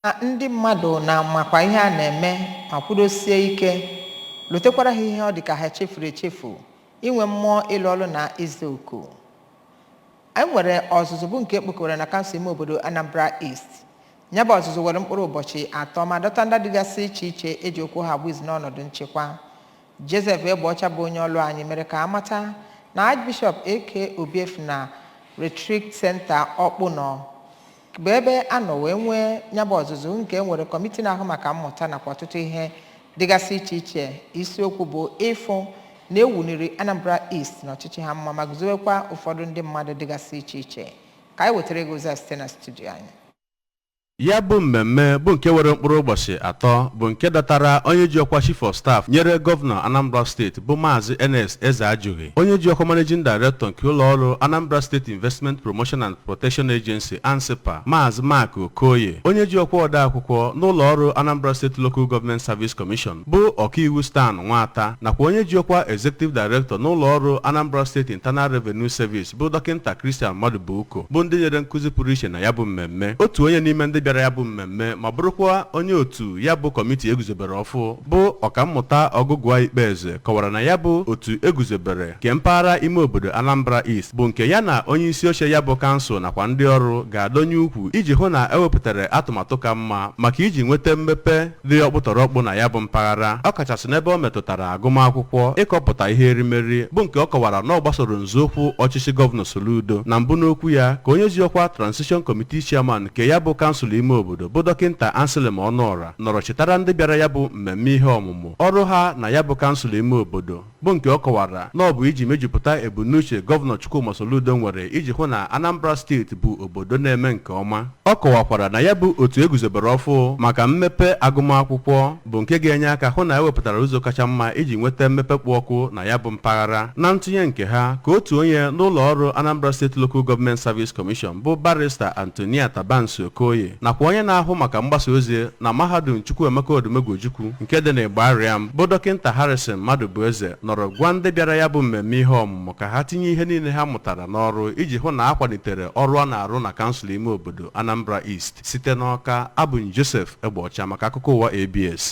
ndị mmadụ na makwa ihe a na-eme ma kwudosie ike lotekwara ha ihe ọ dị ka ha chefuru echefu inwe mmụọ ịlụ ọrụ na izu oku. Anyị nwere ọzụzụ bụ nke ekpokọrọ na kansụl ime obodo Anambra East. Ya bụ ọzụzụ were mkpụrụ ụbọchị 3 ma dọta ndị dịgasị iche iche eji okwu ha gbuiz n'ọnọdụ nchekwa. Joseph Egbeọcha bụ onye ọlụ anyị mere ka amata na Archbishop AK Obiefuna Retreat Center Ọkpụnọ bụ ebe a nọ wee nwee nyabụ ọzụzụ nke nwere kọmiti na-ahụ maka mmụta nakwa ọtụtụ ihe dịgasị iche iche. Isiokwu bụ ịfụ na ewuniri Anambra East na ọchịchị ha mma ma guzobekwa ụfọdụ ndị mmadụ dịgasị iche iche. Ka anyị wetara ego ozi site na studio anyị. Ya bụ mmemme bụ nke were mkpụrụ ụbọchị 3 bụ nke datara onye ji ọkwa Chief of Staff nyere Gọvanọ Anambra Steeti bụ Maazị NS Ezeajughi, onye ji ọkwa Managing Director nke ụlọ ọrụ Anambra State Investment Promotion and Protection Agency ANSIPA Maazị Maka Okoye, onye ji ọkwa odeakwụkwọ n'ụlọ ọrụ Anambra State Local Government Service Commission bụ ọkaiwu Stan Nwata, nakwa onye ji ọkwa Executive Director n'ụlọ ọrụ Anambra State Internal Revenue Service bụ Dọkịnta Christian Madubuko bụ ndị nyere nkụzi pụrụ iche na ya bụ mmemme. Otu onye n'ime ndị bịara ya bụ mmemme ma bụrụkwa onye otu ya bụ kọmiti eguzobere ọfụ bụ ọkammụta Ọgụgụa Ikpeeze kọwara na ya bụ otu eguzobere nke mpaghara ime obodo Anambra East bụ nke ya na onye isi oche ya bụ kansụl nakwa ndị ọrụ ga-adọnye ukwu iji hụ na ewepụtara atụmatụ ka mma maka iji nweta mmepe dị ọkpụtọrọkpụ na ya bụ mpaghara, ọkachasị n'ebe ọ metụtara agụmakwụkwọ, ịkọpụta ihe erimeri bụ nke ọ kọwara na ọ gbasoro nzọụkwụ ọchịchị Gọvanọ Soludo. Na mbụ n'okwu ya ka onye ji ọkwa Transition Committee Chairman nke ya bụ kansụl ime obodo bụ Dọkịnta Anselm Ọnụọra nọrọ chetara ndị bịara ya bụ mmemme ihe ọmụmụ ọrụ ha na ya bụ kansụl ime obodo bụ nke ọ kọwara na ọ bụ iji mejupụta ebumnuche Gọvanọ Chukwuma Soludo nwere iji hụ na Anambra Steeti bụ obodo na-eme nke ọma. Ọ kọwakwara na ya bụ otu eguzobere ọfụ maka mmepe agụmakwụkwọ bụ nke ga-enye aka hụ na ewepụtara ụzọ kacha mma iji nweta mmepe kpụ ọkụ na ya bụ mpaghara. Na ntụnye nke ha ka otu onye n'ụlọ ọrụ Anambra State Local Government Service Commission bụ Barrister Antonia Tabansi Okoye nakwa onye na-ahụ maka mgbasa ozi na Mahadum Chukwuemeka Odumegwuchukwu nke dị n'Ịgbariam bụ Dọkịnta Harrison Madubueze nọrọ gwa ndị bịara ya bụ mmemme ihe ọmụmụ ka ha tinye ihe niile ha mụtara n'ọrụ iji hụ na a kwalitere ọrụ a na-arụ na kansụl ime obodo Anambra East. Site n'Ọka, abụ m Joseph Egbeọcha maka akụkọ ụwa ABS.